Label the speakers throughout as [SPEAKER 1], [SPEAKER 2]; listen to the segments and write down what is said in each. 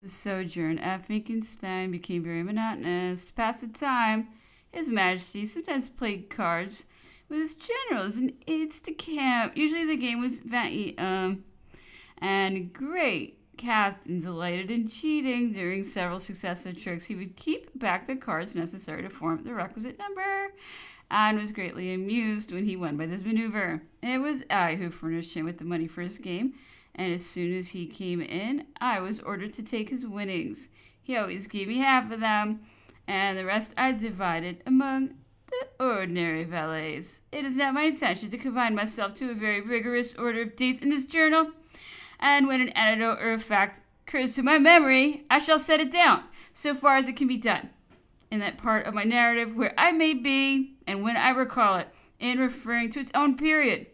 [SPEAKER 1] The sojourn at Finkenstein became very monotonous. To pass the time, His Majesty sometimes played cards with his generals and aides de camp. Usually the game was and great captain delighted in cheating. During several successive tricks, he would keep back the cards necessary to form the requisite number, and was greatly amused when he won by this maneuver. It was I who furnished him with the money for his game, and as soon as he came in, I was ordered to take his winnings. He always gave me half of them, and the rest I divided among the ordinary valets. It is not my intention to confine myself to a very rigorous order of dates in this journal, and when an anecdote or a fact occurs to my memory, I shall set it down, so far as it can be done, in that part of my narrative where I may be, and when I recall it, in referring to its own period.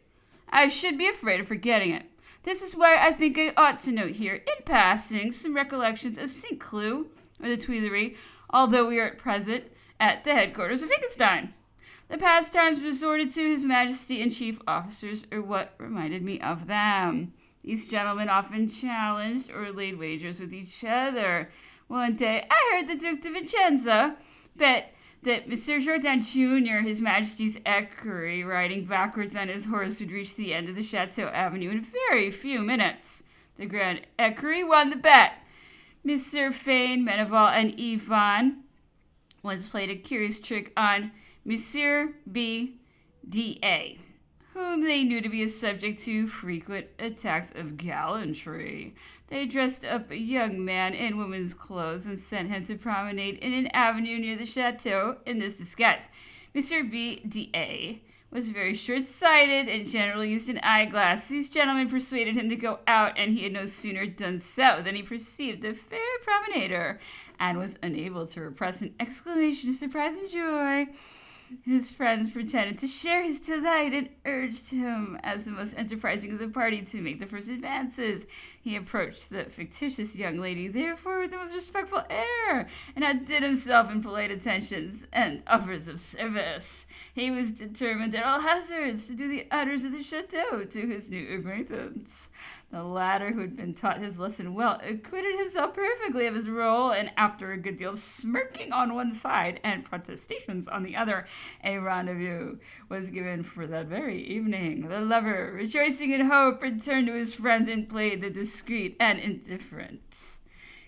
[SPEAKER 1] I should be afraid of forgetting it. This is why I think I ought to note here, in passing, some recollections of St. Cloud, or the Tuileries, although we are at present at the headquarters of Finkenstein. The pastimes resorted to His Majesty and chief officers are what reminded me of them. These gentlemen often challenged or laid wagers with each other. One day I heard the Duke de Vicenza bet that Monsieur Jourdan Jr., His Majesty's equerry, riding backwards on his horse, would reach the end of the Chateau Avenue in very few minutes. The Grand Equerry won the bet. Monsieur Fane, Meneval, and Yvonne once played a curious trick on Monsieur B. D.A., whom they knew to be subject to frequent attacks of gallantry. They dressed up a young man in woman's clothes and sent him to promenade in an avenue near the chateau in this disguise. Monsieur B. D.A. was very short-sighted and generally used an eyeglass. These gentlemen persuaded him to go out, and he had no sooner done so than he perceived the fair promenader and was unable to repress an exclamation of surprise and joy. His friends pretended to share his delight and urged him, as the most enterprising of the party, to make the first advances. He approached the fictitious young lady, therefore, with the most respectful air, and outdid himself in polite attentions and offers of service. He was determined at all hazards to do the honors of the chateau to his new acquaintance. The latter, who had been taught his lesson well, acquitted himself perfectly of his role, and after a good deal of smirking on one side and protestations on the other, a rendezvous was given for that very evening. The lover, rejoicing in hope, returned to his friends and played the discreet and indifferent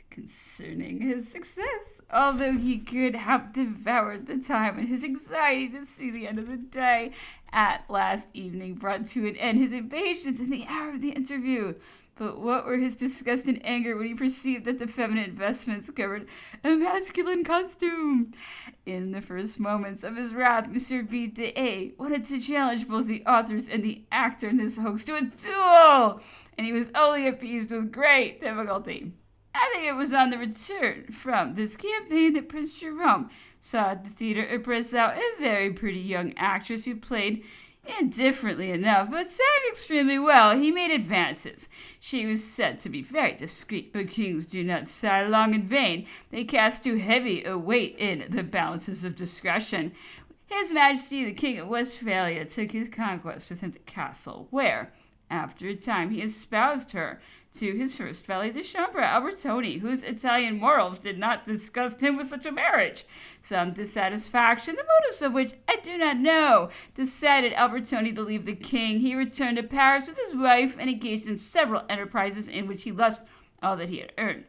[SPEAKER 1] concerning his success, although he could have devoured the time, and his anxiety to see the end of the day at last evening brought to an end his impatience in the hour of the interview. But what were his disgust and anger when he perceived that the feminine vestments covered a masculine costume! In the first moments of his wrath, Monsieur B. d'A wanted to challenge both the authors and the actor in this hoax to a duel, and he was only appeased with great difficulty. I think it was on the return from this campaign that Prince Jerome saw at the theater a Brazil, a very pretty young actress who played indifferently enough, but sang extremely well. He made advances. She was said to be very discreet, but kings do not sigh long in vain. They cast too heavy a weight in the balances of discretion. His Majesty the King of Westphalia took his conquest with him to Castle, where, after a time, he espoused her to his first valet de chambre, Albertoni, whose Italian morals did not disgust him with such a marriage. Some dissatisfaction, the motives of which I do not know, decided Albertoni to leave the king. He returned to Paris with his wife and engaged in several enterprises in which he lost all that he had earned.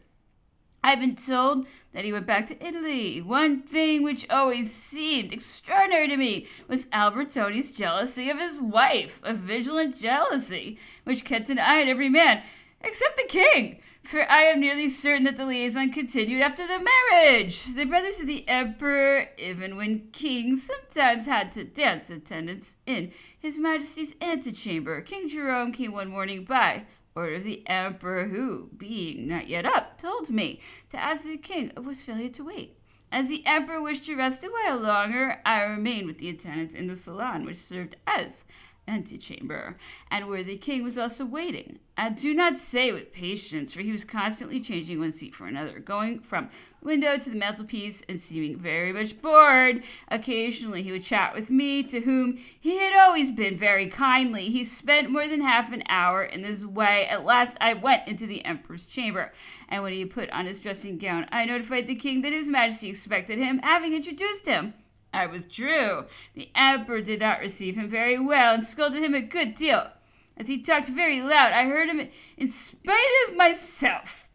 [SPEAKER 1] I've been told that he went back to Italy. One thing which always seemed extraordinary to me was Albertoni's jealousy of his wife, a vigilant jealousy which kept an eye on every man, except the king, for I am nearly certain that the liaison continued after the marriage. The brothers of the emperor, even when king, sometimes had to dance attendance in His Majesty's antechamber. King Jerome came one morning by order of the emperor, who, being not yet up, told me to ask the King of Westphalia to wait. As the emperor wished to rest a while longer, I remained with the attendants in the salon, which served as antechamber, and where the king was also waiting. I do not say with patience, for he was constantly changing one seat for another, going from the window to the mantelpiece and seeming very much bored. Occasionally he would chat with me, to whom he had always been very kindly. He spent more than half an hour in this way. At last I went into the emperor's chamber, and when he put on his dressing gown, I notified the king that his majesty expected him, having introduced him. I withdrew. The emperor did not receive him very well and scolded him a good deal. As he talked very loud, I heard him in spite of myself.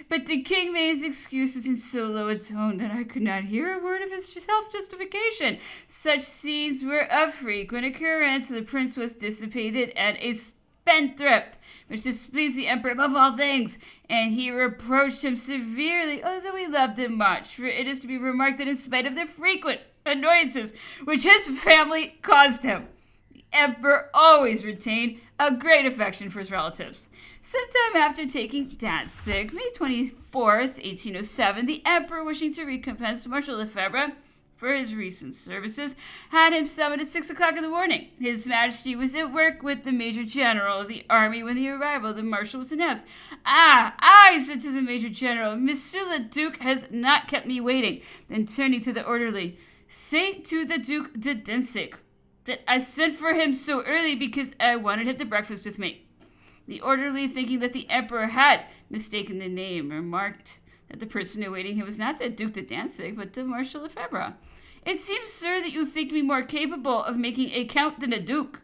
[SPEAKER 1] But the king made his excuses in so low a tone that I could not hear a word of his self-justification. Such scenes were of frequent occurrence. The prince was dissipated and a spendthrift, which displeased the emperor above all things, and he reproached him severely, although he loved him much. For it is to be remarked that in spite of the frequent annoyances which his family caused him, the emperor always retained a great affection for his relatives. Sometime after taking Danzig, May 24th, 1807, the emperor, wishing to recompense Marshal Lefebvre for his recent services, had him summoned at 6 o'clock in the morning. His Majesty was at work with the Major General of the army when the arrival of the Marshal was announced. I said to the Major General, Monsieur le Duc has not kept me waiting. Then turning to the orderly, say to the Duc de Danzig that I sent for him so early because I wanted him to breakfast with me. The orderly, thinking that the emperor had mistaken the name, remarked that the person awaiting him was not the Duc de Danzig, but the Marshal Lefebvre. It seems, sir, that you think me more capable of making a count than a duke.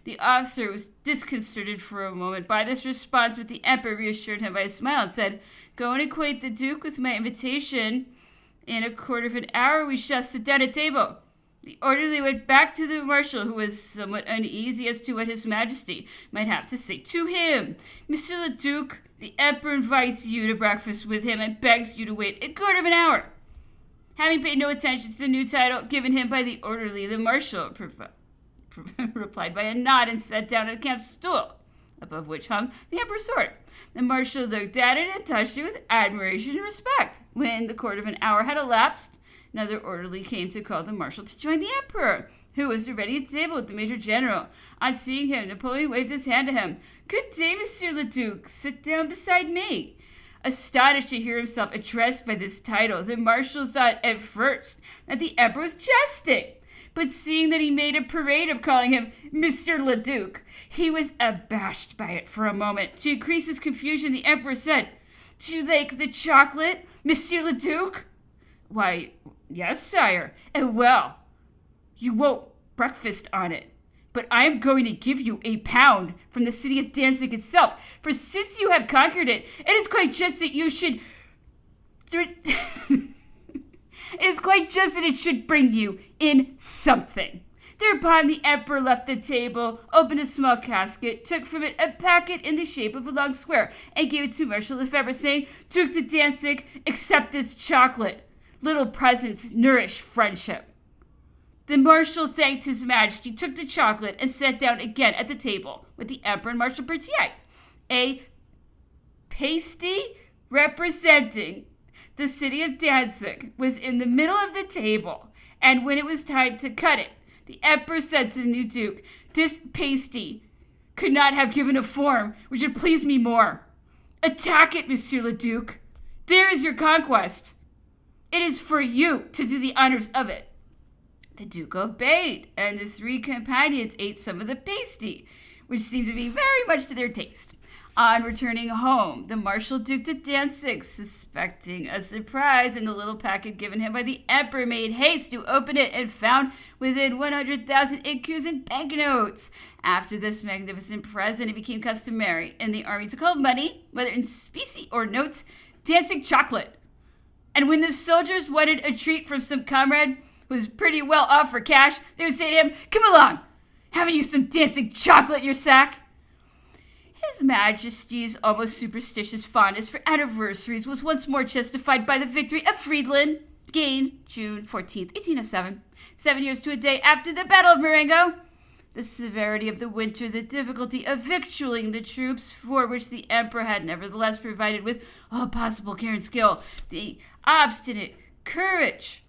[SPEAKER 1] The officer was disconcerted for a moment by this response, but the emperor reassured him by a smile and said, go and acquaint the duke with my invitation. In a quarter of an hour we shall sit down at table. The orderly went back to the marshal, who was somewhat uneasy as to what his majesty might have to say to him. Monsieur le Duc, the emperor invites you to breakfast with him and begs you to wait a quarter of an hour. Having paid no attention to the new title given him by the orderly, the marshal replied by a nod and sat down at a camp stool, above which hung the emperor's sword. The marshal looked at it and touched it with admiration and respect. When the quarter of an hour had elapsed, another orderly came to call the marshal to join the emperor, who was already at table with the Major General. On seeing him, Napoleon waved his hand to him. Good day, Monsieur le Duc. Sit down beside me. Astonished to hear himself addressed by this title, the marshal thought at first that the emperor was jesting. But seeing that he made a parade of calling him Monsieur le Duc, he was abashed by it for a moment. To increase his confusion, the emperor said, do you like the chocolate, Monsieur le Duc? Why, yes, sire. And well, you won't breakfast on it, but I am going to give you a pound from the city of Danzig itself, for since you have conquered it, it is quite just that you should... It is quite just that it should bring you in something. Thereupon the emperor left the table, opened a small casket, took from it a packet in the shape of a long square, and gave it to Marshal Lefebvre, saying, Duc de Danzig, accept this chocolate. Little presents nourish friendship. The marshal thanked his majesty, took the chocolate, and sat down again at the table with the emperor and Marshal Berthier. A pasty representing the city of Danzig was in the middle of the table, and when it was time to cut it, the emperor said to the new duke, this pasty could not have given a form which had pleased me more. Attack it, Monsieur le Duc. There is your conquest. It is for you to do the honors of it. The duke obeyed, and the three companions ate some of the pasty, which seemed to be very much to their taste. On returning home, the Marshal Duc de Danzig, suspecting a surprise in the little packet given him by the emperor, made haste to open it and found within 100,000 écus in banknotes. After this magnificent present, it became customary in the army to call money, whether in specie or notes, Danzig chocolate. And when the soldiers wanted a treat from some comrade who was pretty well off for cash, they would say to him, come along, haven't you some Danzig chocolate in your sack? His Majesty's almost superstitious fondness for anniversaries was once more justified by the victory of Friedland, gained June 14th, 1807, 7 years to a day after the Battle of Marengo. The severity of the winter, the difficulty of victualling the troops, for which the emperor had nevertheless provided with all possible care and skill, the obstinate courage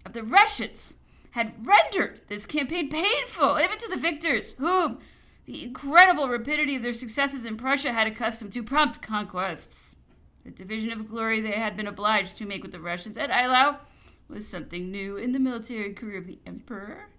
[SPEAKER 1] of the Russians, had rendered this campaign painful, even to the victors, whom the incredible rapidity of their successes in Prussia had accustomed to prompt conquests. The division of glory they had been obliged to make with the Russians at Eylau was something new in the military career of the emperor.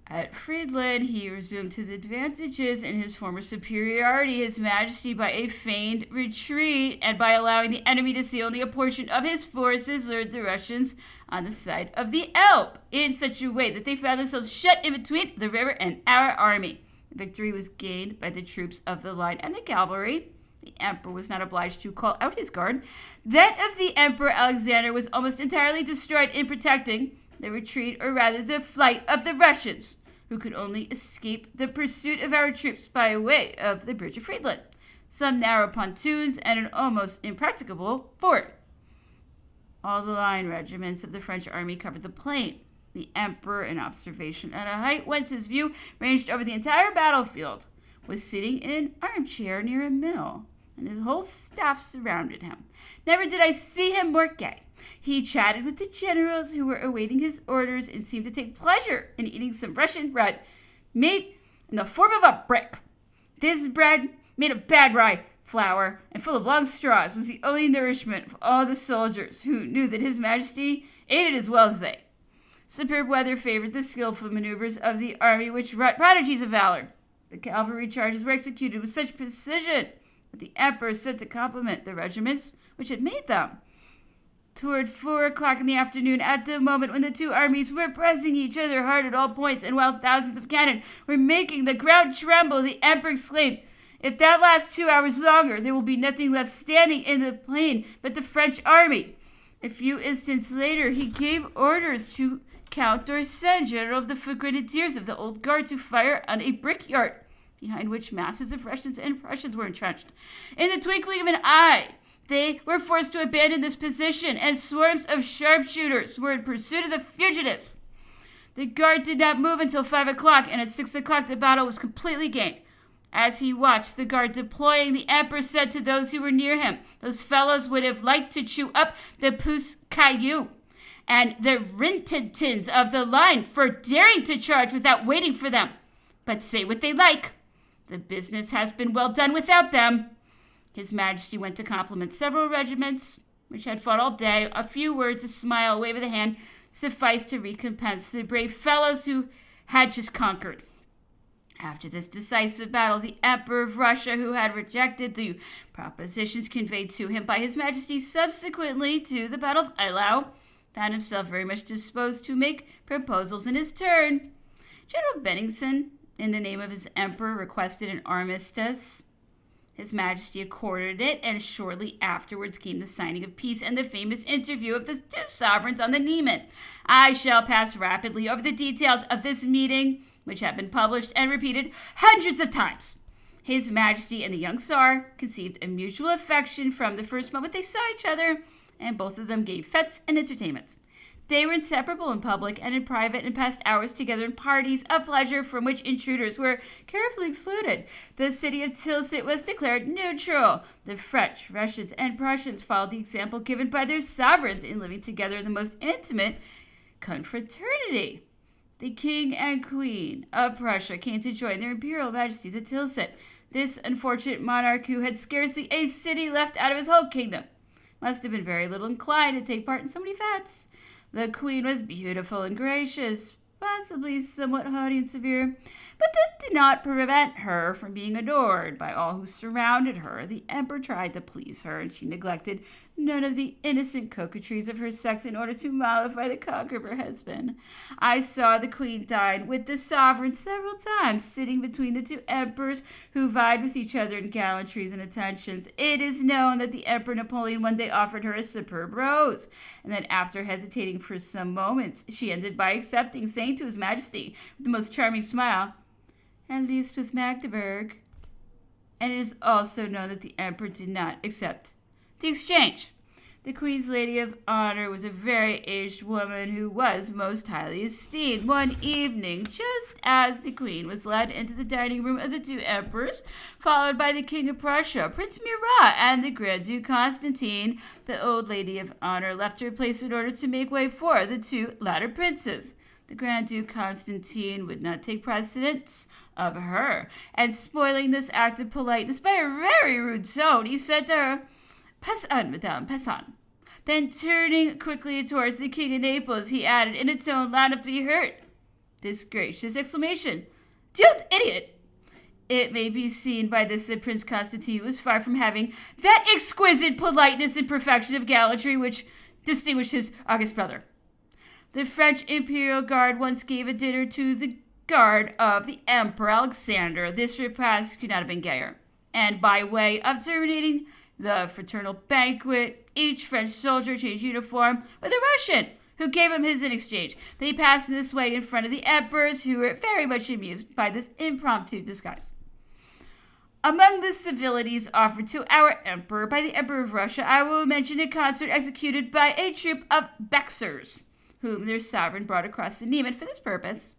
[SPEAKER 1] At Friedland, he resumed his advantages in his former superiority, His Majesty, by a feigned retreat and by allowing the enemy to see only a portion of his forces, lured the Russians on the side of the Elbe in such a way that they found themselves shut in between the river and our army. The victory was gained by the troops of the line and the cavalry. The emperor was not obliged to call out his guard. That of the Emperor Alexander was almost entirely destroyed in protecting the retreat, or rather the flight, of the Russians, who could only escape the pursuit of our troops by way of the Bridge of Friedland, some narrow pontoons, and an almost impracticable ford. All the line regiments of the French army covered the plain. The emperor, in observation at a height whence his view ranged over the entire battlefield, was sitting in an armchair near a mill, and his whole staff surrounded him. Never did I see him more gay. He chatted with the generals who were awaiting his orders and seemed to take pleasure in eating some Russian bread made in the form of a brick. This bread, made of bad rye flour and full of long straws, was the only nourishment of all the soldiers, who knew that His Majesty ate it as well as they. Superb weather favored the skillful maneuvers of the army, which wrought prodigies of valor. The cavalry charges were executed with such precision that the emperor sent to compliment the regiments which had made them. Toward 4 o'clock in the afternoon, at the moment when the two armies were pressing each other hard at all points, and while thousands of cannon were making the ground tremble, the emperor exclaimed, "If that lasts 2 hours longer, there will be nothing left standing in the plain but the French army." A few instants later, he gave orders to Count d'Orsay, general of the foot grenadiers of the Old Guard, to fire on a brickyard, behind which masses of Russians and Prussians were entrenched. In the twinkling of an eye, they were forced to abandon this position, and swarms of sharpshooters were in pursuit of the fugitives. The guard did not move until 5 o'clock, and at 6 o'clock the battle was completely gained. As he watched the guard deploying, the emperor said to those who were near him, "Those fellows would have liked to chew up the pousse caillou and the Rintintins of the line for daring to charge without waiting for them. But say what they like, the business has been well done without them." His Majesty went to compliment several regiments which had fought all day. A few words, a smile, a wave of the hand sufficed to recompense the brave fellows who had just conquered. After this decisive battle, the Emperor of Russia, who had rejected the propositions conveyed to him by His Majesty subsequently to the Battle of Eylau, found himself very much disposed to make proposals in his turn. General Bennigsen, in the name of his emperor, requested an armistice. His Majesty accorded it, and shortly afterwards came the signing of peace and the famous interview of the two sovereigns on the Niemen. I shall pass rapidly over the details of this meeting, which have been published and repeated hundreds of times. His Majesty and the young Tsar conceived a mutual affection from the first moment they saw each other, and both of them gave fetes and entertainments. They were inseparable in public and in private, and passed hours together in parties of pleasure from which intruders were carefully excluded. The city of Tilsit was declared neutral. The French, Russians, and Prussians followed the example given by their sovereigns in living together in the most intimate confraternity. The king and queen of Prussia came to join their imperial majesties at Tilsit. This unfortunate monarch, who had scarcely a city left out of his whole kingdom, must have been very little inclined to take part in so many fetes. The queen was beautiful and gracious, possibly somewhat haughty and severe, but that did not prevent her from being adored by all who surrounded her. The emperor tried to please her, and she neglected none of the innocent coquetries of her sex in order to mollify the conqueror of her husband. I saw the queen dine with the sovereign several times, sitting between the two emperors, who vied with each other in gallantries and attentions. It is known that the Emperor Napoleon one day offered her a superb rose, and that after hesitating for some moments, she ended by accepting, saying to His Majesty with the most charming smile, "At least with Magdeburg." And it is also known that the emperor did not accept the exchange. The Queen's Lady of Honor was a very aged woman who was most highly esteemed. One evening, just as the Queen was led into the dining room of the two emperors, followed by the King of Prussia, Prince Murat, and the Grand Duke Constantine, the old Lady of Honor left her place in order to make way for the two latter princes. The Grand Duke Constantine would not take precedence of her, and spoiling this act of politeness by a very rude tone, he said to her, "Pass on, madame, pass on." Then, turning quickly towards the King of Naples, he added in a tone loud enough to be heard, this gracious exclamation, "You idiot!" It may be seen by this that Prince Constantine was far from having that exquisite politeness and perfection of gallantry which distinguished his august brother. The French Imperial Guard once gave a dinner to the guard of the Emperor Alexander. This repast could not have been gayer. And by way of terminating the fraternal banquet, each French soldier changed uniform with a Russian, who gave him his in exchange. Then he passed in this way in front of the emperors, who were very much amused by this impromptu disguise. Among the civilities offered to our emperor by the Emperor of Russia, I will mention a concert executed by a troupe of Bexers, whom their sovereign brought across the Niemen for this purpose.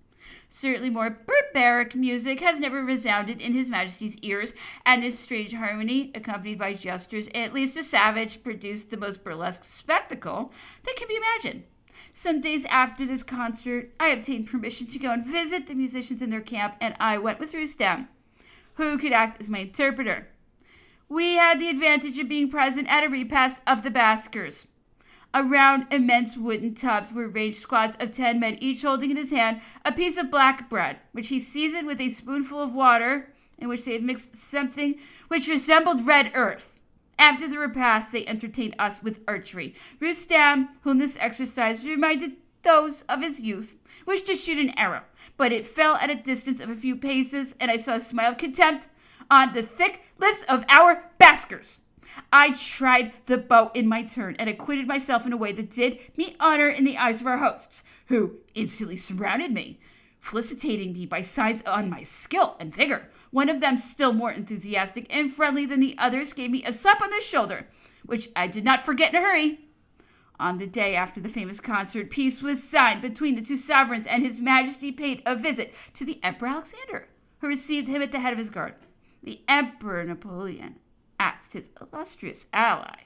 [SPEAKER 1] Certainly more barbaric music has never resounded in His Majesty's ears, and this strange harmony, accompanied by gestures at least a savage, produced the most burlesque spectacle that can be imagined. Some days after this concert, I obtained permission to go and visit the musicians in their camp, and I went with Rustem, who could act as my interpreter. We had the advantage of being present at a repast of the Baskers. Around immense wooden tubs were ranged squads of 10 men, each holding in his hand a piece of black bread, which he seasoned with a spoonful of water, in which they had mixed something which resembled red earth. After the repast, they entertained us with archery. Rustem, whom this exercise reminded those of his youth, wished to shoot an arrow, but it fell at a distance of a few paces, and I saw a smile of contempt on the thick lips of our Baskers. I tried the bow in my turn, and acquitted myself in a way that did me honor in the eyes of our hosts, who instantly surrounded me, felicitating me by signs on my skill and vigor. One of them, still more enthusiastic and friendly than the others, gave me a slap on the shoulder, which I did not forget in a hurry. On the day after the famous concert, peace was signed between the two sovereigns, and His Majesty paid a visit to the Emperor Alexander, who received him at the head of his guard. The Emperor Napoleon asked his illustrious ally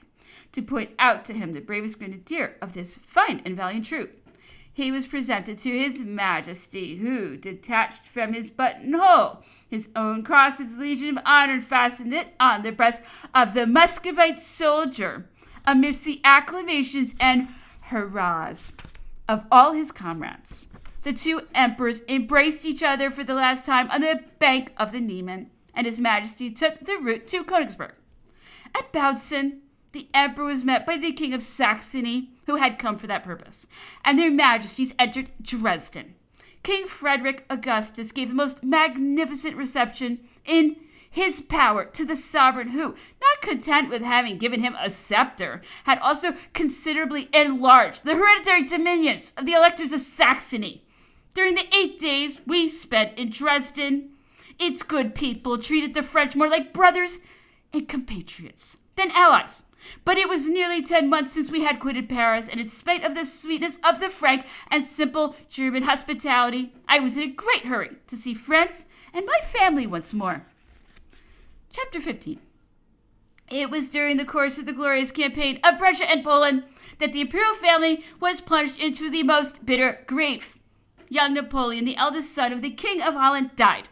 [SPEAKER 1] to point out to him the bravest grenadier of this fine and valiant troop. He was presented to His Majesty, who detached from his buttonhole his own cross of the Legion of Honor and fastened it on the breast of the Muscovite soldier, amidst the acclamations and hurrahs of all his comrades. The two emperors embraced each other for the last time on the bank of the Niemen, and His Majesty took the route to Königsberg. At Bautzen, the emperor was met by the King of Saxony, who had come for that purpose, and their majesties entered Dresden. King Frederick Augustus gave the most magnificent reception in his power to the sovereign who, not content with having given him a scepter, had also considerably enlarged the hereditary dominions of the electors of Saxony. During the 8 days we spent in Dresden, its good people treated the French more like brothers and compatriots than allies. But it was nearly 10 months since we had quitted Paris, and in spite of the sweetness of the frank and simple German hospitality, I was in a great hurry to see France and my family once more. Chapter 15. It was during the course of the glorious campaign of Prussia and Poland that the imperial family was plunged into the most bitter grief. Young Napoleon, the eldest son of the King of Holland, died.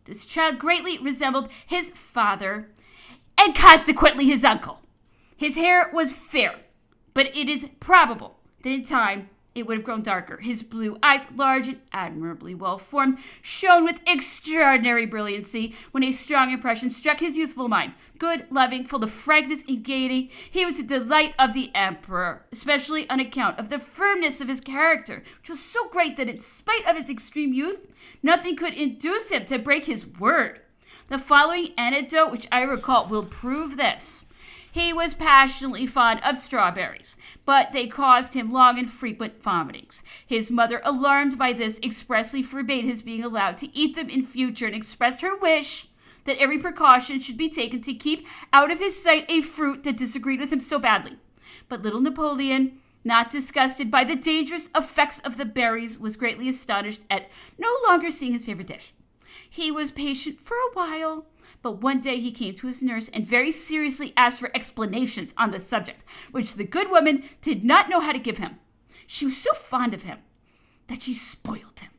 [SPEAKER 1] This child greatly resembled his father, and consequently his uncle. His hair was fair, but it is probable that in time it would have grown darker. His blue eyes, large and admirably well formed, shone with extraordinary brilliancy when a strong impression struck his youthful mind. Good, loving, full of frankness and gaiety, he was the delight of the emperor, especially on account of the firmness of his character, which was so great that in spite of its extreme youth, nothing could induce him to break his word. The following anecdote, which I recall, will prove this. He was passionately fond of strawberries, but they caused him long and frequent vomitings. His mother, alarmed by this, expressly forbade his being allowed to eat them in future, and expressed her wish that every precaution should be taken to keep out of his sight a fruit that disagreed with him so badly. But little Napoleon, not disgusted by the dangerous effects of the berries, was greatly astonished at no longer seeing his favorite dish. He was patient for a while, but one day he came to his nurse and very seriously asked for explanations on the subject, which the good woman did not know how to give him. She was so fond of him that she spoiled him.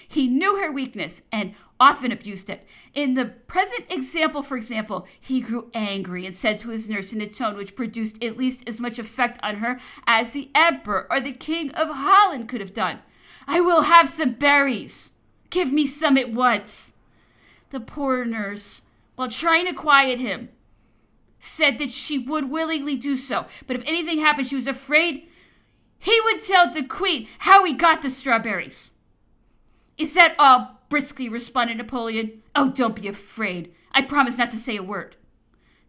[SPEAKER 1] He knew her weakness and often abused it. In the present example, for example, he grew angry and said to his nurse in a tone which produced at least as much effect on her as the emperor or the king of Holland could have done. "I will have some berries. Give me some at once." The poor nurse, while trying to quiet him, said that she would willingly do so, but if anything happened, she was afraid he would tell the queen how he got the strawberries. "Is that all?" briskly responded Napoleon. "Oh, don't be afraid. I promise not to say a word."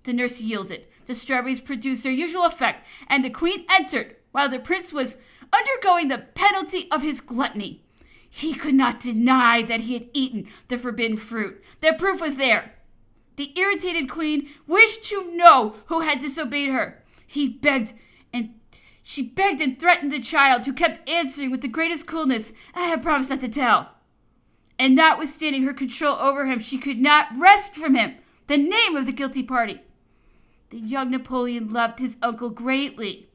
[SPEAKER 1] The nurse yielded. The strawberries produced their usual effect, and the queen entered while the prince was undergoing the penalty of his gluttony. He could not deny that he had eaten the forbidden fruit. The proof was there. The irritated queen wished to know who had disobeyed her. She begged and threatened the child, who kept answering with the greatest coolness, "I have promised not to tell." And notwithstanding her control over him, she could not wrest from him the name of the guilty party. The young Napoleon loved his uncle greatly.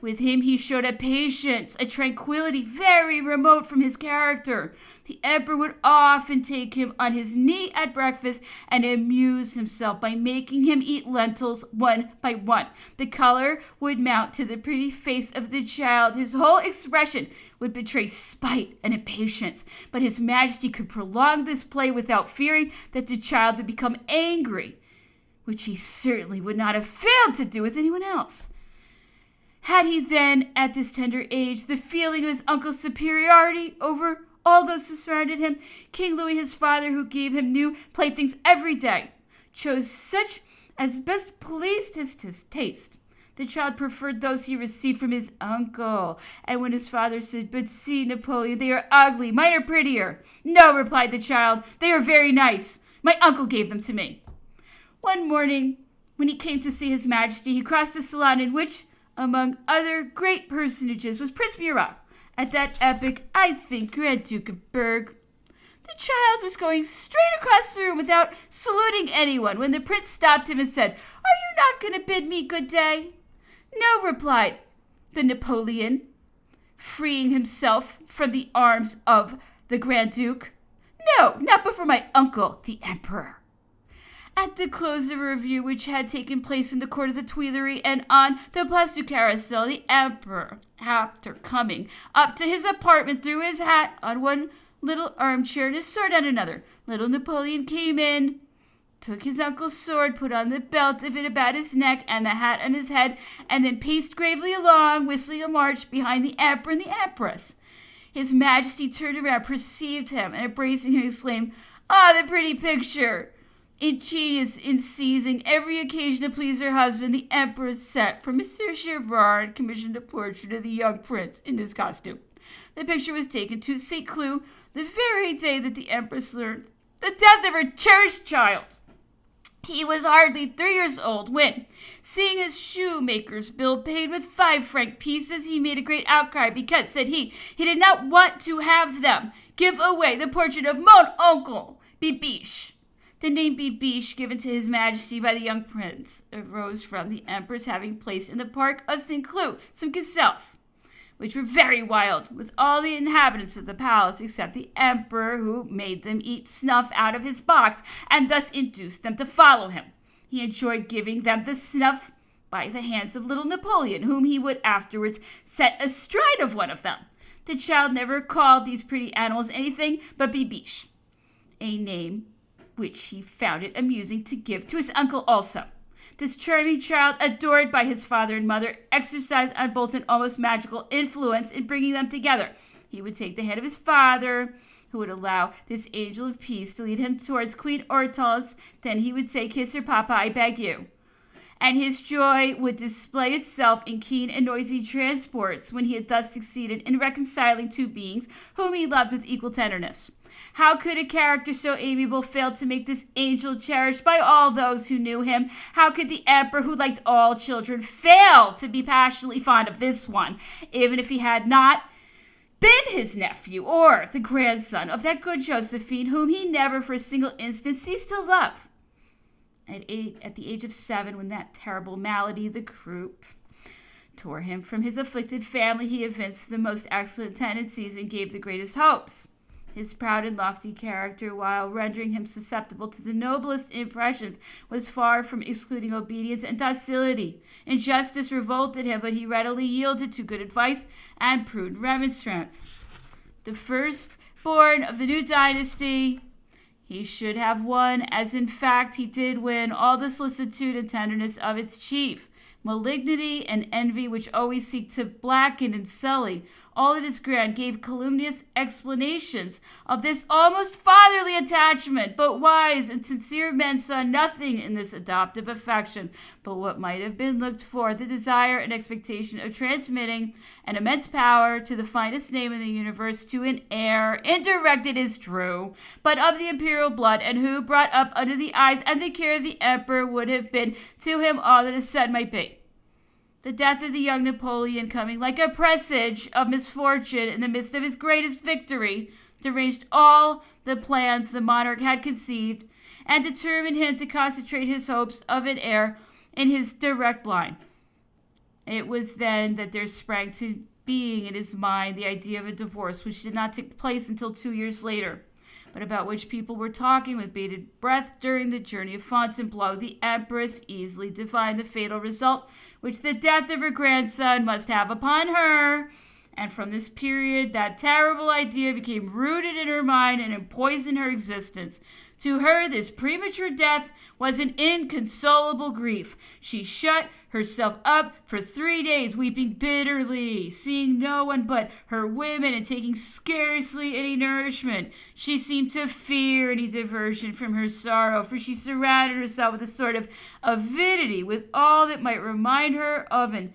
[SPEAKER 1] With him he showed a patience, a tranquility very remote from his character. The emperor would often take him on his knee at breakfast and amuse himself by making him eat lentils one by one. The color would mount to the pretty face of the child. His whole expression would betray spite and impatience. But His Majesty could prolong this play without fearing that the child would become angry, which he certainly would not have failed to do with anyone else. Had he then, at this tender age, the feeling of his uncle's superiority over all those who surrounded him? King Louis, his father, who gave him new playthings every day, chose such as best pleased his taste. The child preferred those he received from his uncle. And when his father said, "But see, Napoleon, they are ugly. Mine are prettier." "No," replied the child, "they are very nice. My uncle gave them to me." One morning, when he came to see His Majesty, he crossed a salon in which, among other great personages, was Prince Murat, at that epoch, I think, Grand Duke of Berg. The child was going straight across the room without saluting anyone when the prince stopped him and said, "Are you not going to bid me good day?" "No," replied the Napoleon, freeing himself from the arms of the Grand Duke. "No, not before my uncle, the emperor." At the close of a review which had taken place in the court of the Tuileries and on the Place du Carrousel, the emperor, after coming up to his apartment, threw his hat on one little armchair and his sword on another. Little Napoleon came in, took his uncle's sword, put on the belt of it about his neck and the hat on his head, and then paced gravely along, whistling a march behind the emperor and the empress. His Majesty turned around, perceived him, and embracing him, exclaimed, "Ah, the pretty picture!" Ingenious in seizing every occasion to please her husband, the empress sent for Monsieur Girard and commissioned a portrait of the young prince in this costume. The picture was taken to St. Cloud the very day that the empress learned the death of her cherished child. He was hardly 3 years old when, seeing his shoemaker's bill paid with 5-franc pieces, he made a great outcry because, said he did not want to have them give away the portrait of mon oncle Bibiche. The name Bibiche, given to His Majesty by the young prince, arose from the empress having placed in the park of St. Cloud some gazelles, which were very wild, with all the inhabitants of the palace except the emperor, who made them eat snuff out of his box and thus induced them to follow him. He enjoyed giving them the snuff by the hands of little Napoleon, whom he would afterwards set astride of one of them. The child never called these pretty animals anything but Bibiche, a name which he found it amusing to give to his uncle also. This charming child, adored by his father and mother, exercised on both an almost magical influence in bringing them together. He would take the hand of his father, who would allow this angel of peace to lead him towards Queen Hortense. Then he would say, "Kiss her, Papa, I beg you." And his joy would display itself in keen and noisy transports when he had thus succeeded in reconciling two beings whom he loved with equal tenderness. How could a character so amiable fail to make this angel cherished by all those who knew him? How could the emperor, who liked all children, fail to be passionately fond of this one, even if he had not been his nephew or the grandson of that good Josephine, whom he never for a single instant ceased to love? At the age of 7, when that terrible malady, the croup, tore him from his afflicted family, he evinced the most excellent tendencies and gave the greatest hopes. His proud and lofty character, while rendering him susceptible to the noblest impressions, was far from excluding obedience and docility. Injustice revolted him, but he readily yielded to good advice and prudent remonstrance. The firstborn of the new dynasty, he should have won, as in fact he did win, all the solicitude and tenderness of its chief. Malignity and envy, which always seek to blacken and sully all that is grand, gave calumnious explanations of this almost fatherly attachment, but wise and sincere men saw nothing in this adoptive affection but what might have been looked for, the desire and expectation of transmitting an immense power to the finest name in the universe to an heir, indirect it is true, but of the imperial blood, and who, brought up under the eyes and the care of the emperor, would have been to him all that a son might be. The death of the young Napoleon, coming like a presage of misfortune in the midst of his greatest victory, deranged all the plans the monarch had conceived, and determined him to concentrate his hopes of an heir in his direct line. It was then that there sprang to being in his mind the idea of a divorce, which did not take place until 2 years later, but about which people were talking with bated breath during the journey of Fontainebleau. The Empress easily divined the fatal result which the death of her grandson must have upon her, and from this period that terrible idea became rooted in her mind and empoisoned her existence. To her, this premature death was an inconsolable grief. She shut herself up for 3 days, weeping bitterly, seeing no one but her women and taking scarcely any nourishment. She seemed to fear any diversion from her sorrow, for she surrounded herself with a sort of avidity with all that might remind her of an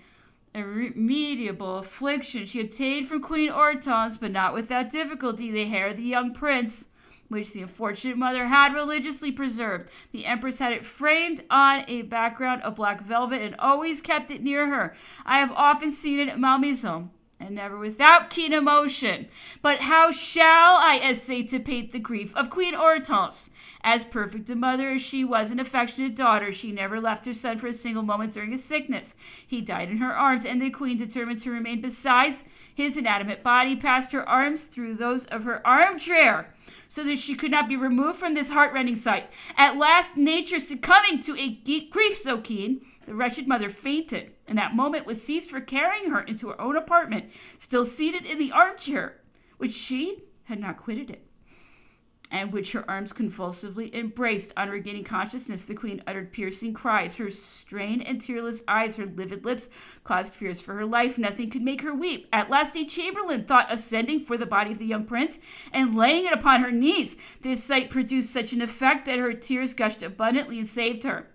[SPEAKER 1] irremediable affliction. She obtained from Queen Hortense, but not without difficulty, the hair of the young prince, which the unfortunate mother had religiously preserved. The empress had it framed on a background of black velvet and always kept it near her. I have often seen it at Malmaison, and never without keen emotion. But how shall I essay to paint the grief of Queen Hortense? As perfect a mother as she was an affectionate daughter, she never left her son for a single moment during his sickness. He died in her arms, and the queen, determined to remain beside his inanimate body, passed her arms through those of her armchair, so that she could not be removed from this heartrending sight. At last, nature succumbing to a grief so keen, the wretched mother fainted, and that moment was seized for carrying her into her own apartment, still seated in the armchair, which she had not quitted it, and which her arms convulsively embraced. On regaining consciousness, the queen uttered piercing cries. Her strained and tearless eyes, her livid lips, caused fears for her life. Nothing could make her weep. At last a chamberlain thought of sending for the body of the young prince and laying it upon her knees. This sight produced such an effect that her tears gushed abundantly and saved her.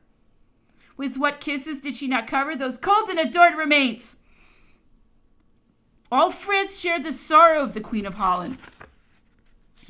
[SPEAKER 1] With what kisses did she not cover those cold and adored remains? All France shared the sorrow of the Queen of Holland.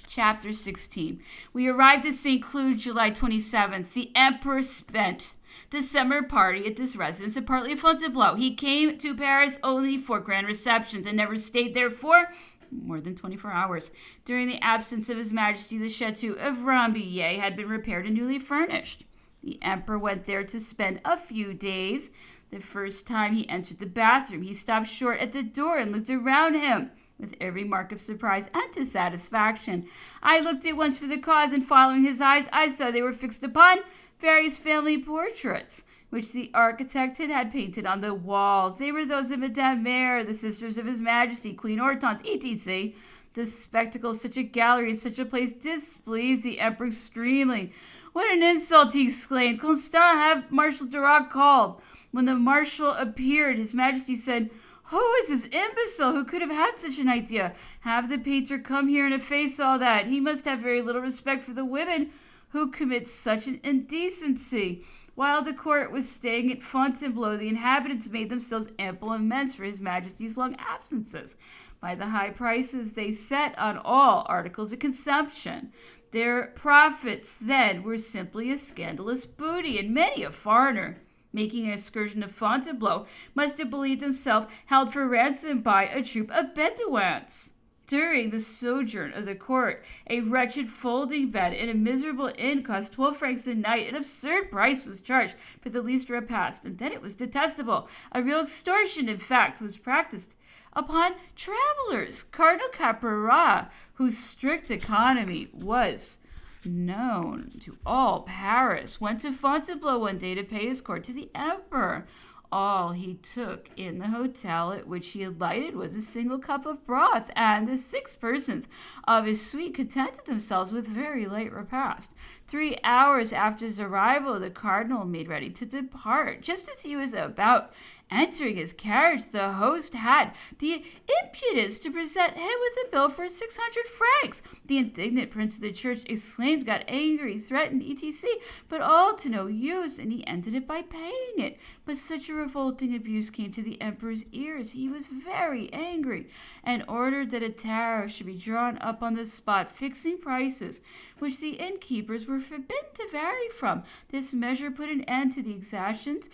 [SPEAKER 1] Chapter 16. We arrived at St. Cloud July 27th. The emperor spent the summer party at this residence and partly at Fontainebleau. He came to Paris only for grand receptions and never stayed there for more than 24 hours. During the absence of His Majesty, the chateau of Rambouillet had been repaired and newly furnished. The emperor went there to spend a few days. The first time he entered the bathroom, he stopped short at the door and looked around him with every mark of surprise and dissatisfaction. I looked at once for the cause, and following his eyes, I saw they were fixed upon various family portraits, which the architect had painted on the walls. They were those of Madame Mère, the sisters of His Majesty, Queen Hortense, etc. The spectacle of such a gallery in such a place displeased the emperor extremely. What an insult, he exclaimed. Constant, have Marshal Duroc called. When the marshal appeared, His Majesty said, "Who is this imbecile who could have had such an idea? Have the painter come here and efface all that. He must have very little respect for the women who commit such an indecency." While the court was staying at Fontainebleau, the inhabitants made themselves ample amends for His Majesty's long absences by the high prices they set on all articles of consumption. Their profits then were simply a scandalous booty, and many a foreigner making an excursion to Fontainebleau must have believed himself held for ransom by a troop of Bedouins. During the sojourn of the court, a wretched folding bed in a miserable inn cost 12 francs a night. An absurd price was charged for the least repast, and then it was detestable. A real extortion, in fact, was practiced upon travelers. Cardinal Caparat, whose strict economy was known to all Paris, went to Fontainebleau one day to pay his court to the emperor. All he took in the hotel at which he alighted was a single cup of broth, and the 6 persons of his suite contented themselves with very light repast. 3 hours after his arrival, the cardinal made ready to depart. Just as he was about entering his carriage, the host had the impudence to present him with a bill for 600 francs. The indignant prince of the church exclaimed, got angry, threatened, etc., but all to no use, and he ended it by paying it. But such a revolting abuse came to the emperor's ears. He was very angry and ordered that a tariff should be drawn up on the spot, fixing prices which the innkeepers were forbidden to vary from. This measure put an end to the exactions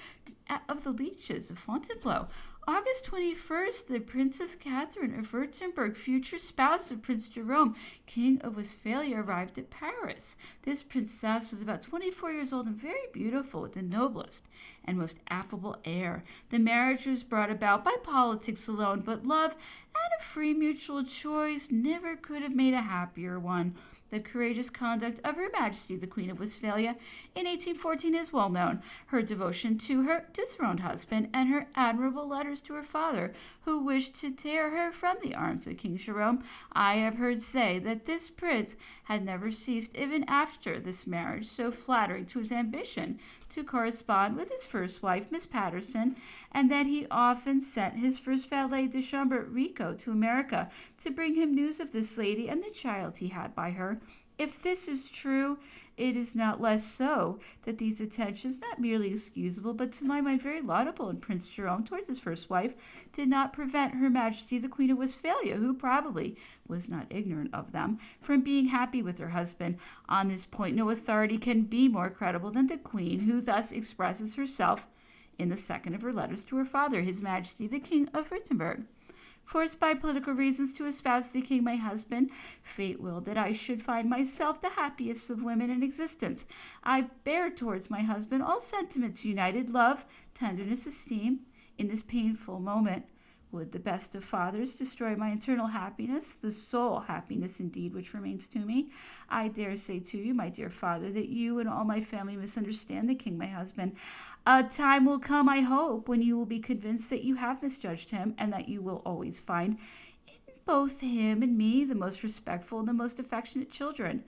[SPEAKER 1] of the leeches of Fontainebleau. August 21st, the Princess Catherine of Württemberg, future spouse of Prince Jerome, King of Westphalia, arrived at Paris. This princess was about 24 years old and very beautiful, with the noblest and most affable air. The marriage was brought about by politics alone, but love and a free mutual choice never could have made a happier one. The courageous conduct of Her Majesty the Queen of Westphalia in 1814 is well known. Her devotion to her dethroned husband and her admirable letters to her father, who wished to tear her from the arms of King Jerome. I have heard say that this prince had never ceased, even after this marriage, so flattering to his ambition, to correspond with his first wife, Miss Patterson, and that he often sent his first valet de chambre, Rico, to America to bring him news of this lady and the child he had by her. If this is true, it is not less so that these attentions, not merely excusable, but to my mind very laudable in Prince Jerome towards his first wife, did not prevent Her Majesty the Queen of Westphalia, who probably was not ignorant of them, from being happy with her husband. On this point, no authority can be more credible than the Queen, who thus expresses herself in the second of her letters to her father, His Majesty the King of Württemberg. Forced by political reasons to espouse the king, my husband, fate willed that I should find myself the happiest of women in existence. I bear towards my husband all sentiments united, love, tenderness, esteem. In this painful moment, would the best of fathers destroy my eternal happiness, the sole happiness indeed which remains to me? I dare say to you, my dear father, that you and all my family misunderstand the king, my husband. A time will come, I hope, when you will be convinced that you have misjudged him, and that you will always find in both him and me the most respectful and the most affectionate children.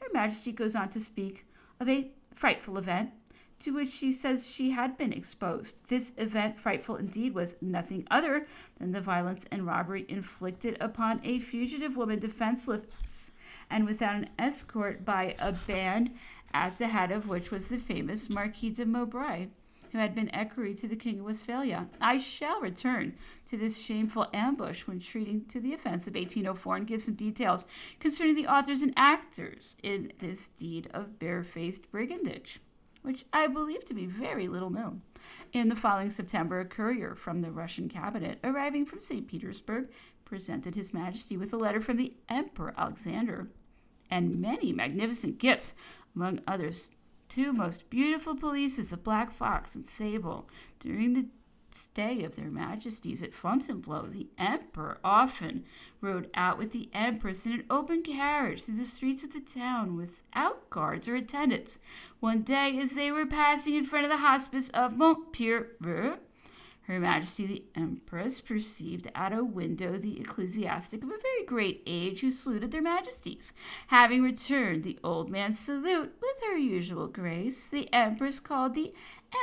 [SPEAKER 1] Her Majesty goes on to speak of a frightful event to which she says she had been exposed. This event, frightful indeed, was nothing other than the violence and robbery inflicted upon a fugitive woman, defenseless and without an escort, by a band at the head of which was the famous Marquis de Mowbray, who had been equerry to the King of Westphalia. I shall return to this shameful ambush when treating to the events of 1804 and give some details concerning the authors and actors in this deed of barefaced brigandage, which I believe to be very little known. In the following September, a courier from the Russian cabinet, arriving from St. Petersburg, presented His Majesty with a letter from the Emperor Alexander and many magnificent gifts, among others 2 most beautiful pelisses of black fox and sable. During the stay of their Majesties at Fontainebleau, the Emperor often rode out with the Empress in an open carriage through the streets of the town without guards or attendants. One day, as they were passing in front of the hospice of Montpierre, Her Majesty the Empress perceived at a window the ecclesiastic of a very great age who saluted their Majesties. Having returned the old man's salute with her usual grace, the Empress called the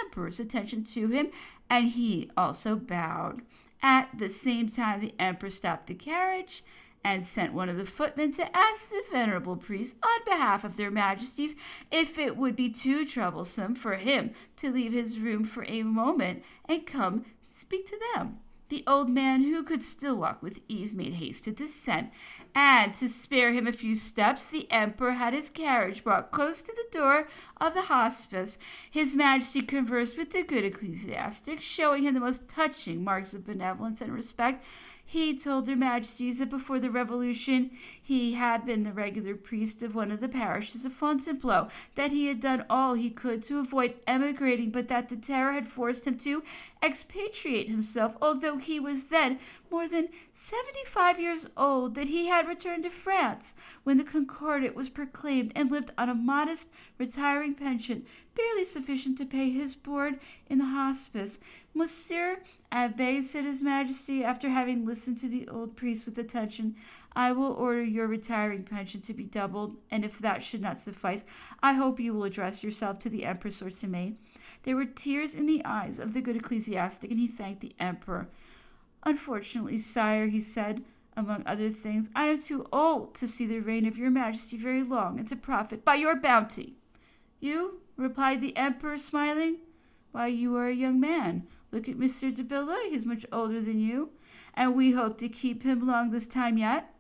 [SPEAKER 1] Emperor's attention to him, and he also bowed. At the same time, the Emperor stopped the carriage and sent one of the footmen to ask the venerable priest, on behalf of their Majesties, if it would be too troublesome for him to leave his room for a moment and come speak to them. The old man, who could still walk with ease, made haste to descend, and to spare him a few steps, the emperor had his carriage brought close to the door of the hospice. His Majesty conversed with the good ecclesiastic, showing him the most touching marks of benevolence and respect. He told their Majesties that before the Revolution he had been the regular priest of one of the parishes of Fontainebleau, that he had done all he could to avoid emigrating, but that the terror had forced him to expatriate himself, although he was then more than 75 years old, that he had returned to France when the Concordat was proclaimed, and lived on a modest retiring pension, barely sufficient to pay his board in the hospice. Monsieur Abbé, said His Majesty, after having listened to the old priest with attention, I will order your retiring pension to be doubled, and if that should not suffice, I hope you will address yourself to the Empress or to me. There were tears in the eyes of the good ecclesiastic, and he thanked the emperor. Unfortunately, sire, he said, among other things, I am too old to see the reign of your Majesty very long, and to profit by your bounty. You, replied the emperor, smiling, why, you are a young man. Look at Monsieur de Belleuil, he is much older than you, and we hope to keep him long this time yet.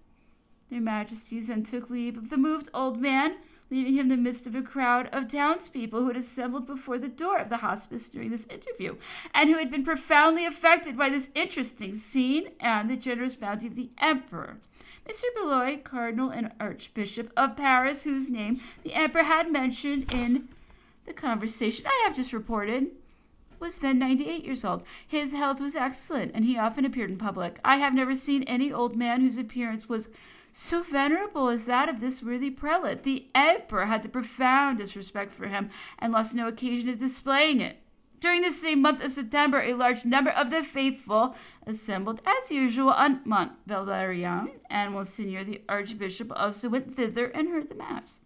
[SPEAKER 1] Their Majesties then took leave of the moved old man, leaving him in the midst of a crowd of townspeople who had assembled before the door of the hospice during this interview, and who had been profoundly affected by this interesting scene and the generous bounty of the emperor. Mr. Belleuil, Cardinal and Archbishop of Paris, whose name the emperor had mentioned in the conversation I have just reported, was then 98 years old. His health was excellent, and he often appeared in public. I have never seen any old man whose appearance was so venerable as that of this worthy prelate. The emperor had the profoundest respect for him, and lost no occasion of displaying it. During the same month of September, a large number of the faithful assembled as usual on Mont Valérien, and Monseigneur the Archbishop also went thither and heard the Mass.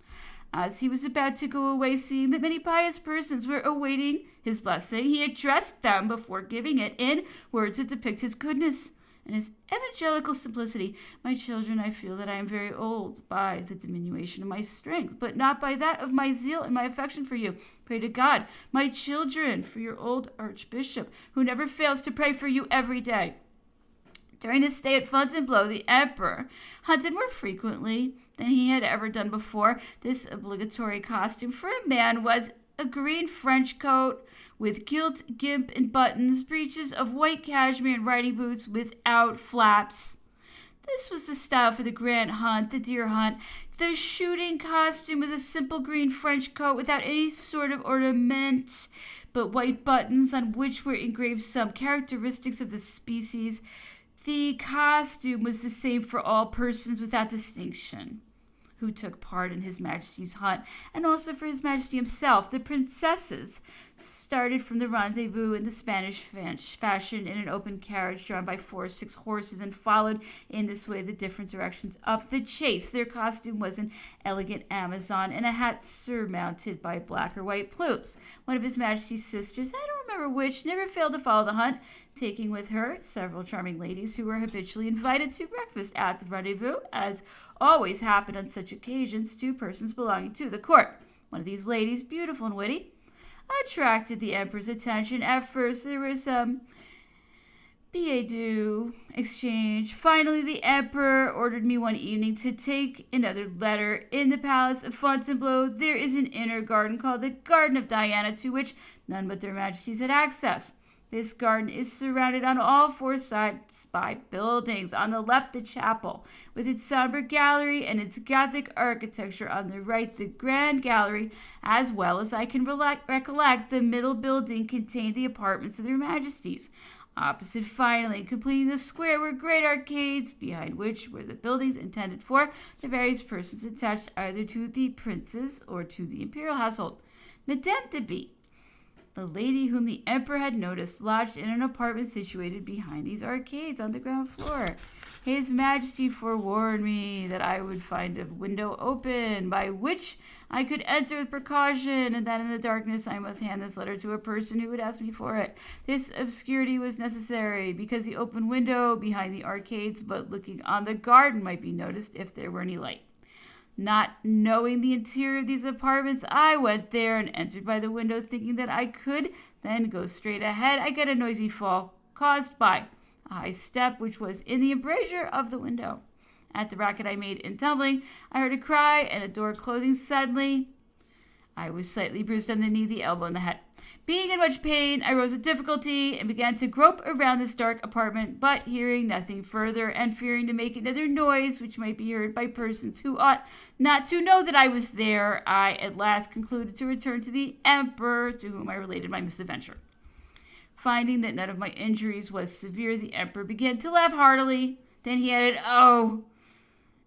[SPEAKER 1] As he was about to go away, seeing that many pious persons were awaiting his blessing, he addressed them before giving it in words that depict his goodness and his evangelical simplicity. My children, I feel that I am very old by the diminution of my strength, but not by that of my zeal and my affection for you. Pray to God, my children, for your old Archbishop, who never fails to pray for you every day. During his stay at Fontainebleau, the emperor hunted more frequently than he had ever done before. This obligatory costume for a man was a green French coat with gilt gimp and buttons, breeches of white cashmere, and riding boots without flaps. This was the style for the grand hunt, the deer hunt. The shooting costume was a simple green French coat without any sort of ornament, but white buttons on which were engraved some characteristics of the species. The costume was the same for all persons without distinction who took part in His Majesty's hunt, and also for His Majesty himself. The princesses started from the rendezvous in the Spanish fashion in an open carriage drawn by 4 or 6 horses, and followed in this way the different directions of the chase. Their costume was an elegant Amazon and a hat surmounted by black or white plumes. One of His Majesty's sisters, I don't remember which, never failed to follow the hunt, taking with her several charming ladies who were habitually invited to breakfast at the rendezvous. As always happened on such occasions, 2 persons belonging to the court, one of these ladies, beautiful and witty, attracted the emperor's attention. At first there was some billet doux exchange. Finally, the emperor ordered me one evening to take another letter. In the palace of Fontainebleau there is an inner garden called the Garden of Diana, to which none but their Majesties had access. This garden is surrounded on all 4 sides by buildings. On the left, the chapel, with its somber gallery and its Gothic architecture. On the right, the grand gallery. As well as I can recollect, the middle building contained the apartments of their Majesties. Opposite, finally, completing the square, were great arcades, behind which were the buildings intended for the various persons attached either to the princes or to the imperial household. Madame de B, the lady whom the emperor had noticed, lodged in an apartment situated behind these arcades on the ground floor. His Majesty forewarned me that I would find a window open by which I could enter with precaution, and that in the darkness I must hand this letter to a person who would ask me for it. This obscurity was necessary because the open window behind the arcades but looking on the garden might be noticed if there were any light. Not knowing the interior of these apartments, I went there and entered by the window, thinking that I could then go straight ahead. I get a noisy fall caused by a high step which was in the embrasure of the window. At the racket I made in tumbling, I heard a cry and a door closing suddenly. I was slightly bruised on the knee, the elbow, and the head. Being in much pain, I rose with difficulty and began to grope around this dark apartment, but hearing nothing further and fearing to make another noise which might be heard by persons who ought not to know that I was there, I at last concluded to return to the emperor, to whom I related my misadventure. Finding that none of my injuries was severe, the emperor began to laugh heartily. Then he added, "Oh,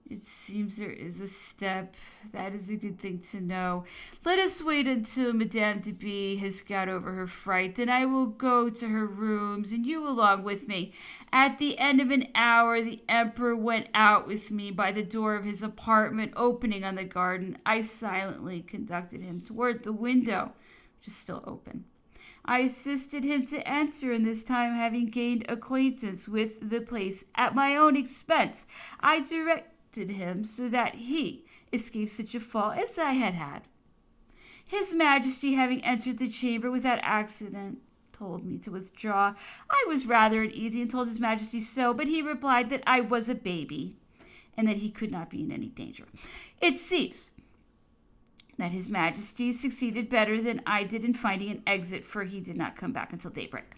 [SPEAKER 1] it seems there is a step. That is a good thing to know. Let us wait until Madame de B has got over her fright. Then I will go to her rooms, and you along with me." At the end of an hour, the emperor went out with me by the door of his apartment opening on the garden. I silently conducted him toward the window, which is still open. I assisted him to enter, and this time, having gained acquaintance with the place at my own expense, I directed him so that he escaped such a fall as I had had. His Majesty, having entered the chamber without accident, told me to withdraw. I was rather uneasy and told His Majesty so, but he replied that I was a baby and that he could not be in any danger. It seems that His Majesty succeeded better than I did in finding an exit, for he did not come back until daybreak.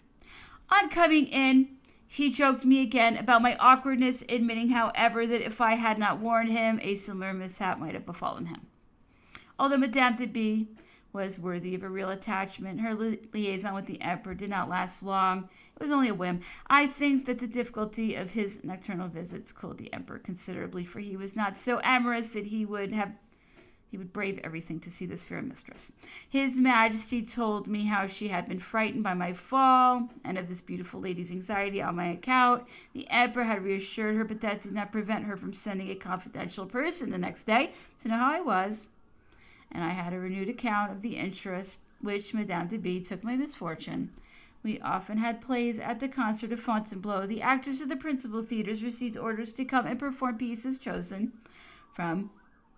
[SPEAKER 1] On coming in, he joked me again about my awkwardness, admitting, however, that if I had not warned him, a similar mishap might have befallen him. Although Madame de B was worthy of a real attachment, her liaison with the emperor did not last long. It was only a whim. I think that the difficulty of his nocturnal visits cooled the emperor considerably, for he was not so amorous that he would brave everything to see this fair mistress. His Majesty told me how she had been frightened by my fall, and of this beautiful lady's anxiety on my account. The emperor had reassured her, but that did not prevent her from sending a confidential person the next day to know how I was. And I had a renewed account of the interest which Madame de B took my misfortune. We often had plays at the concert of Fontainebleau. The actors of the principal theaters received orders to come and perform pieces chosen from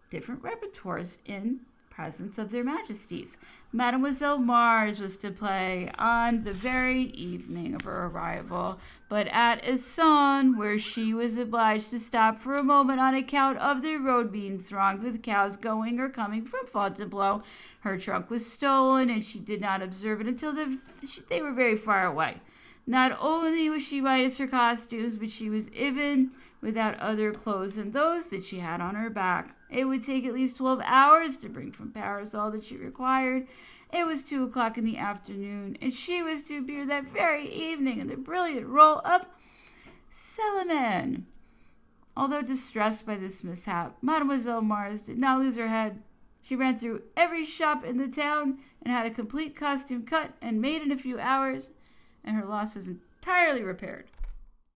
[SPEAKER 1] different repertoires in presence of their majesties. Mademoiselle Mars was to play on the very evening of her arrival, but at Essonne, where she was obliged to stop for a moment on account of the road being thronged with cows going or coming from Fontainebleau, her trunk was stolen, and she did not observe it until they were very far away. Not only was she minus her costumes, but she was even without other clothes than those that she had on her back. It would take at least 12 hours to bring from Paris all that she required. It was 2 o'clock in the afternoon, and she was to appear that very evening in the brilliant role of Célimène. Although distressed by this mishap, Mademoiselle Mars did not lose her head. She ran through every shop in the town and had a complete costume cut and made in a few hours, and her loss is entirely repaired.